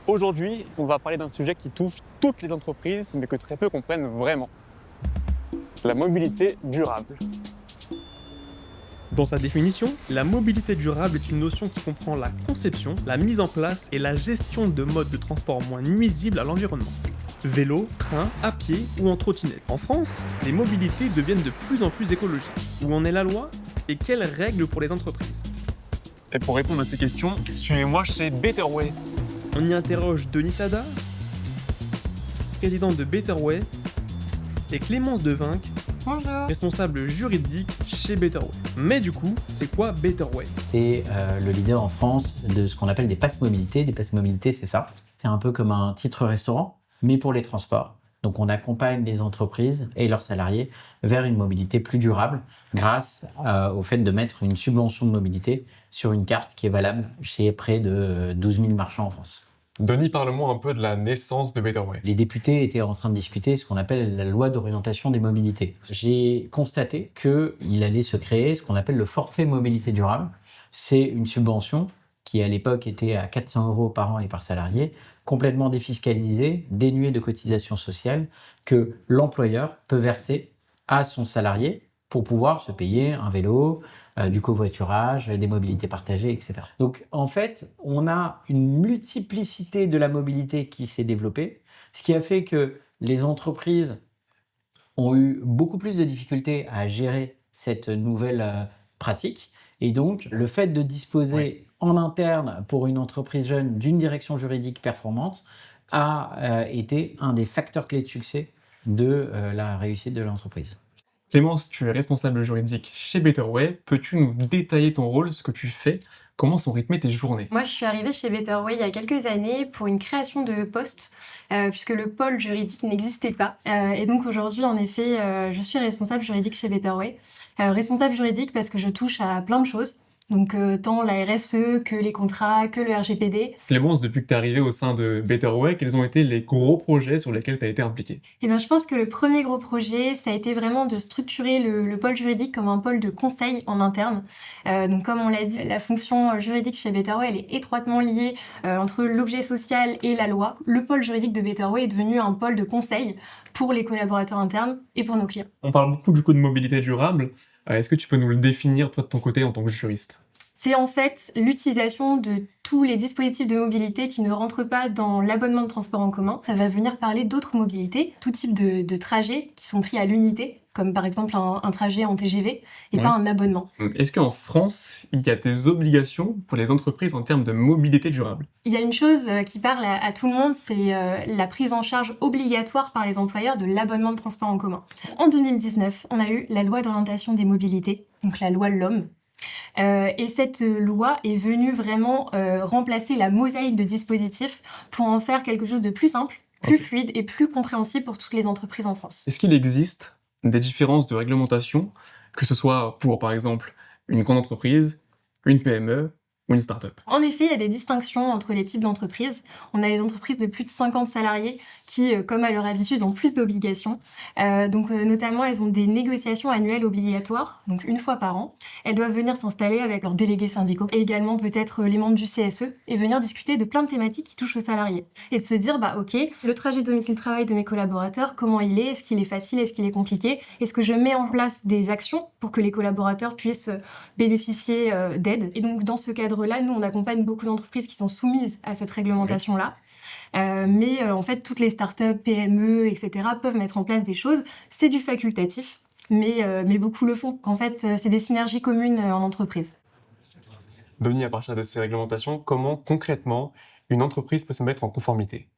Aujourd'hui, on va parler d'un sujet qui touche toutes les entreprises, mais que très peu comprennent vraiment. La mobilité durable. Dans sa définition, la mobilité durable est une notion qui comprend la conception, la mise en place et la gestion de modes de transport moins nuisibles à l'environnement. Vélo, train, à pied ou en trottinette. En France, les mobilités deviennent de plus en plus écologiques. Où en est la loi et quelles règles pour les entreprises? Et pour répondre à ces questions, suivez-moi chez Betterway. On y interroge Denis Sada, président de Betterway, et Clémence Devinck, Bonjour. responsable juridique chez Betterway. Mais du coup, c'est quoi Betterway? C'est le leader en France de ce qu'on appelle des passes mobilité. Des passes mobilité, c'est ça. C'est un peu comme un titre restaurant, mais pour les transports. Donc on accompagne les entreprises et leurs salariés vers une mobilité plus durable grâce au fait de mettre une subvention de mobilité sur une carte qui est valable chez près de 12 000 marchands en France. Denis, parle-moi un peu de la naissance de Betterway. Les députés étaient en train de discuter ce qu'on appelle la loi d'orientation des mobilités. J'ai constaté qu'il allait se créer ce qu'on appelle le forfait mobilité durable. C'est une subvention qui à l'époque était à 400 € par an et par salarié, complètement défiscalisée, dénuée de cotisations sociales, que l'employeur peut verser à son salarié pour pouvoir se payer un vélo, du covoiturage, des mobilités partagées, etc. Donc en fait, on a une multiplicité de la mobilité qui s'est développée, ce qui a fait que les entreprises ont eu beaucoup plus de difficultés à gérer cette nouvelle pratique. Et donc, le fait de disposer en interne pour une entreprise jeune d'une direction juridique performante a été un des facteurs clés de succès de la réussite de l'entreprise. Clémence, tu es responsable juridique chez Betterway. Peux-tu nous détailler ton rôle, ce que tu fais, comment sont rythmées tes journées? Moi, je suis arrivée chez Betterway il y a quelques années pour une création de poste, puisque le pôle juridique n'existait pas. Et donc aujourd'hui, en effet, je suis responsable juridique chez Betterway. Responsable juridique parce que je touche à plein de choses. Donc tant la RSE que les contrats, que le RGPD. Clémence, depuis que tu es arrivée au sein de Betterway, quels ont été les gros projets sur lesquels tu as été impliquée? Eh bien, je pense que le premier gros projet, ça a été vraiment de structurer le pôle juridique comme un pôle de conseil en interne. Donc, comme on l'a dit, la fonction juridique chez Betterway, elle est étroitement liée entre l'objet social et la loi. Le pôle juridique de Betterway est devenu un pôle de conseil pour les collaborateurs internes et pour nos clients. On parle beaucoup du coup de mobilité durable. Est-ce que tu peux nous le définir, toi, de ton côté, en tant que juriste? C'est en fait l'utilisation de tous les dispositifs de mobilité qui ne rentrent pas dans l'abonnement de transport en commun. Ça va venir parler d'autres mobilités, tout type de trajets qui sont pris à l'unité, comme par exemple un trajet en TGV, et pas un abonnement. Est-ce qu'en France, il y a des obligations pour les entreprises en termes de mobilité durable? Il y a une chose qui parle à tout le monde, c'est la prise en charge obligatoire par les employeurs de l'abonnement de transport en commun. En 2019, on a eu la loi d'orientation des mobilités, donc la loi LOM. Et cette loi est venue vraiment remplacer la mosaïque de dispositifs pour en faire quelque chose de plus simple, plus fluide et plus compréhensible pour toutes les entreprises en France. Est-ce qu'il existe des différences de réglementation, que ce soit pour, par exemple, une grande entreprise, une PME ou une start-up? En effet, il y a des distinctions entre les types d'entreprises. On a les entreprises de plus de 50 salariés qui, comme à leur habitude, ont plus d'obligations. Notamment, elles ont des négociations annuelles obligatoires, donc une fois par an. Elles doivent venir s'installer avec leurs délégués syndicaux et également peut-être les membres du CSE et venir discuter de plein de thématiques qui touchent aux salariés. Et de se dire, ok, le trajet domicile-travail de mes collaborateurs, comment il est? Est-ce qu'il est facile? Est-ce qu'il est compliqué? Est-ce que je mets en place des actions pour que les collaborateurs puissent bénéficier d'aide? Et donc, dans ce cadre-là, nous, on accompagne beaucoup d'entreprises qui sont soumises à cette réglementation-là. En fait, toutes les startups, PME, etc. peuvent mettre en place des choses. C'est du facultatif, mais beaucoup le font. En fait, c'est des synergies communes en entreprise. Denis, à partir de ces réglementations, comment concrètement une entreprise peut se mettre en conformité?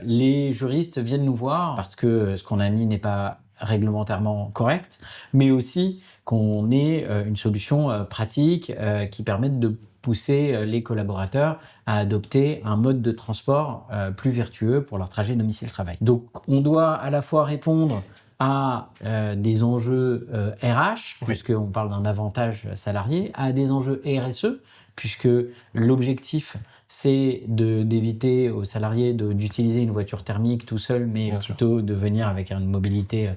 Les juristes viennent nous voir parce que ce qu'on a mis n'est pas réglementairement correct, mais aussi qu'on ait une solution pratique qui permette de pousser les collaborateurs à adopter un mode de transport plus vertueux pour leur trajet domicile-travail. Donc on doit à la fois répondre à des enjeux RH, puisqu'on parle d'un avantage salarié, à des enjeux RSE, puisque l'objectif, c'est d'éviter aux salariés d'utiliser une voiture thermique tout seul, mais plutôt de venir avec une mobilité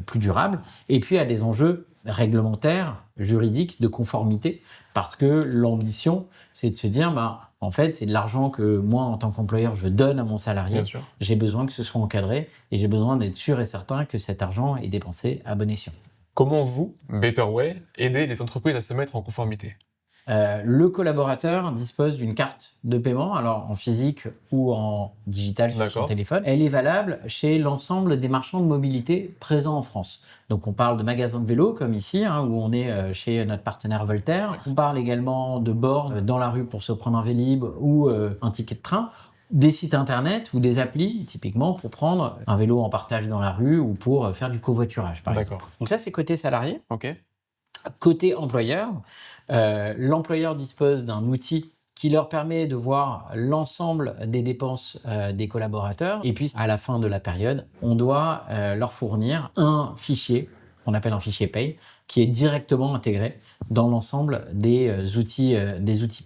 plus durable. Et puis à des enjeux réglementaire, juridique, de conformité, parce que l'ambition, c'est de se dire, en fait, c'est de l'argent que moi, en tant qu'employeur, je donne à mon salarié. Bien sûr. J'ai besoin que ce soit encadré et j'ai besoin d'être sûr et certain que cet argent est dépensé à bon escient. Comment vous, Betterway, aidez les entreprises à se mettre en conformité? Le collaborateur dispose d'une carte de paiement, alors en physique ou en digital sur son D'accord. téléphone. Elle est valable chez l'ensemble des marchands de mobilité présents en France. Donc on parle de magasins de vélos comme ici, où on est chez notre partenaire Voltaire. On parle également de bornes dans la rue pour se prendre un Vélib ou un ticket de train. Des sites internet ou des applis, typiquement, pour prendre un vélo en partage dans la rue ou pour faire du covoiturage, par exemple. Donc ça, c'est côté salarié. Ok. Côté employeur, l'employeur dispose d'un outil qui leur permet de voir l'ensemble des dépenses des collaborateurs. Et puis, à la fin de la période, on doit leur fournir un fichier, qu'on appelle un fichier paye, qui est directement intégré dans l'ensemble des outils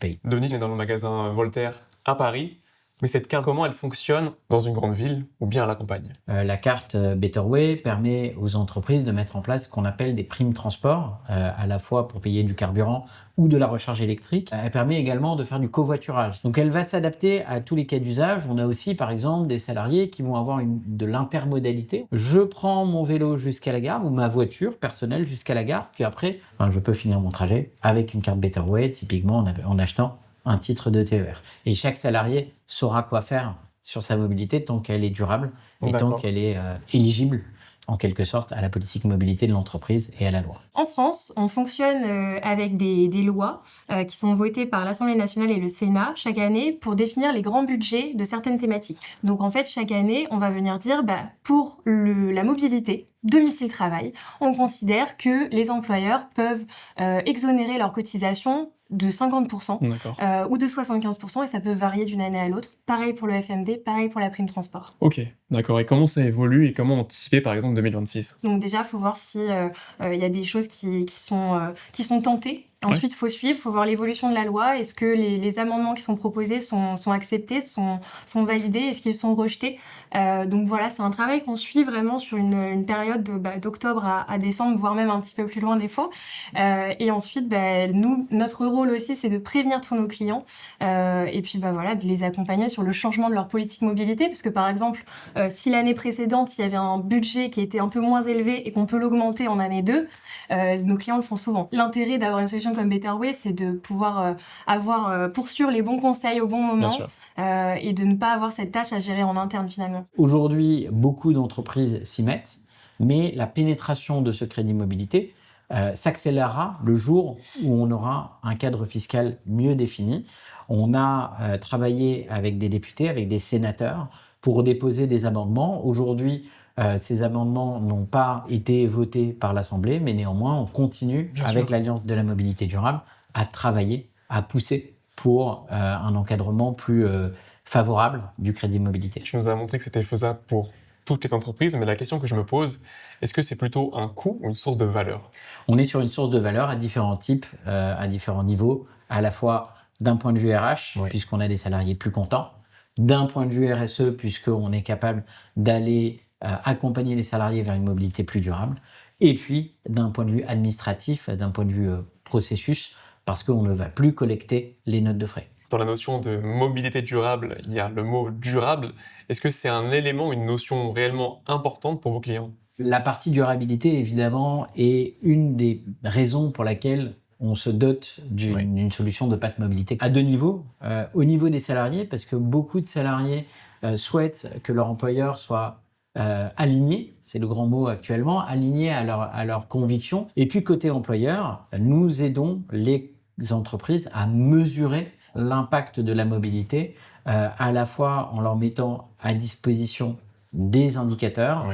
paye. Dominique est dans le magasin Voltaire à Paris. Mais cette carte, comment elle fonctionne dans une grande ville ou bien à la campagne? La carte Betterway permet aux entreprises de mettre en place ce qu'on appelle des primes transport, à la fois pour payer du carburant ou de la recharge électrique. Elle permet également de faire du covoiturage. Donc elle va s'adapter à tous les cas d'usage. On a aussi par exemple des salariés qui vont avoir de l'intermodalité. Je prends mon vélo jusqu'à la gare ou ma voiture personnelle jusqu'à la gare, puis après je peux finir mon trajet avec une carte Betterway, typiquement en achetant un titre de TER. Et chaque salarié saura quoi faire sur sa mobilité tant qu'elle est durable et tant qu'elle est éligible, en quelque sorte, à la politique mobilité de l'entreprise et à la loi. En France, on fonctionne avec des lois qui sont votées par l'Assemblée nationale et le Sénat chaque année pour définir les grands budgets de certaines thématiques. Donc en fait, chaque année, on va venir dire, pour la mobilité, domicile-travail, on considère que les employeurs peuvent exonérer leurs cotisations de 50% ou de 75%, et ça peut varier d'une année à l'autre. Pareil pour le FMD, pareil pour la prime transport. Ok, d'accord. Et comment ça évolue et comment anticiper par exemple 2026? Donc déjà, il faut voir si y a des choses qui sont tentées. Ensuite, il faut suivre, il faut voir l'évolution de la loi. Est-ce que les amendements qui sont proposés sont acceptés, sont validés? Est-ce qu'ils sont rejetés? Donc voilà, c'est un travail qu'on suit vraiment sur une période d'octobre à décembre, voire même un petit peu plus loin des fois. Et ensuite, nous, notre rôle aussi, c'est de prévenir tous nos clients et puis de les accompagner sur le changement de leur politique mobilité. Parce que par exemple, si l'année précédente, il y avait un budget qui était un peu moins élevé et qu'on peut l'augmenter en année 2, nos clients le font souvent. L'intérêt d'avoir une solution comme Betterway, c'est de pouvoir poursuivre les bons conseils au bon moment et de ne pas avoir cette tâche à gérer en interne finalement. Aujourd'hui, beaucoup d'entreprises s'y mettent, mais la pénétration de ce crédit mobilité s'accélérera le jour où on aura un cadre fiscal mieux défini. On a travaillé avec des députés, avec des sénateurs pour déposer des amendements. Aujourd'hui, ces amendements n'ont pas été votés par l'Assemblée, mais néanmoins, on continue avec l'Alliance de la mobilité durable à travailler, à pousser pour un encadrement plus favorable du crédit mobilité. Tu nous as montré que c'était faisable pour toutes les entreprises, mais la question que je me pose, est-ce que c'est plutôt un coût ou une source de valeur? On est sur une source de valeur à différents types, à différents niveaux, à la fois d'un point de vue RH, puisqu'on a des salariés plus contents, d'un point de vue RSE, puisqu'on est capable d'aller accompagner les salariés vers une mobilité plus durable, et puis d'un point de vue administratif, d'un point de vue processus, parce qu'on ne va plus collecter les notes de frais. Dans la notion de mobilité durable, il y a le mot durable. Est-ce que c'est un élément, une notion réellement importante pour vos clients? La partie durabilité, évidemment, est une des raisons pour laquelle on se dote d'une solution de pass mobilité à deux niveaux. Au niveau des salariés, parce que beaucoup de salariés souhaitent que leur employeur soit aligné, c'est le grand mot actuellement, aligné à leurs convictions. Et puis côté employeur, nous aidons les entreprises à mesurer l'impact de la mobilité, à la fois en leur mettant à disposition des indicateurs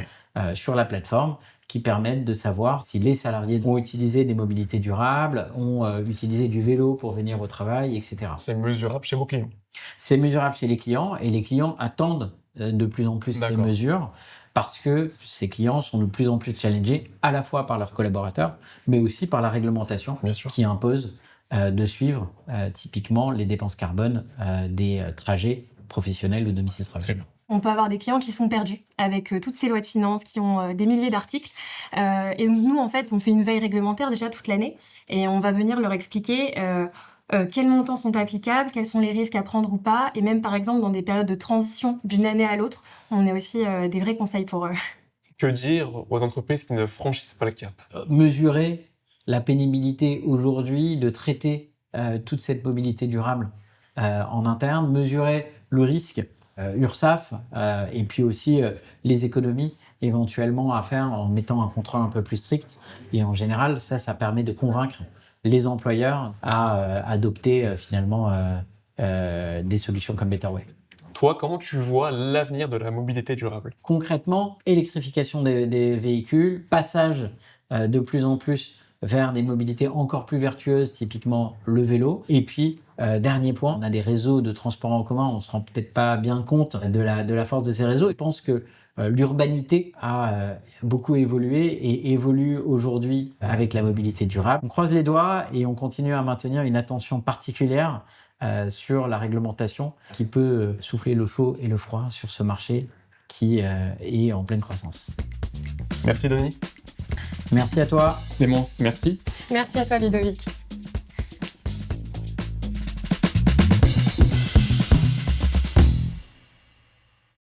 sur la plateforme qui permettent de savoir si les salariés ont utilisé des mobilités durables, ont utilisé du vélo pour venir au travail, etc. C'est mesurable chez vos clients? C'est mesurable chez les clients et les clients attendent de plus en plus ces mesures parce que ces clients sont de plus en plus challengés à la fois par leurs collaborateurs, mais aussi par la réglementation qui impose de suivre typiquement les dépenses carbone des trajets professionnels ou domicile-travail. Très bien. On peut avoir des clients qui sont perdus avec toutes ces lois de finances, qui ont des milliers d'articles. Et donc nous, en fait, on fait une veille réglementaire déjà toute l'année et on va venir leur expliquer quels montants sont applicables, quels sont les risques à prendre ou pas. Et même, par exemple, dans des périodes de transition d'une année à l'autre, on a aussi des vrais conseils pour eux. Que dire aux entreprises qui ne franchissent pas le cap? Mesurer la pénibilité aujourd'hui de traiter toute cette mobilité durable en interne, mesurer le risque URSSAF et puis aussi les économies éventuellement à faire en mettant un contrôle un peu plus strict. Et en général, ça permet de convaincre les employeurs à adopter finalement des solutions comme Betterway. Toi, comment tu vois l'avenir de la mobilité durable? Concrètement, électrification des véhicules, passage de plus en plus vers des mobilités encore plus vertueuses, typiquement le vélo. Et puis, dernier point, on a des réseaux de transport en commun, on ne se rend peut-être pas bien compte de la force de ces réseaux. Je pense que l'urbanité a beaucoup évolué et évolue aujourd'hui avec la mobilité durable. On croise les doigts et on continue à maintenir une attention particulière sur la réglementation qui peut souffler le chaud et le froid sur ce marché qui est en pleine croissance. Merci Denis. Merci à toi. Clémence, merci. Merci à toi, Ludovic.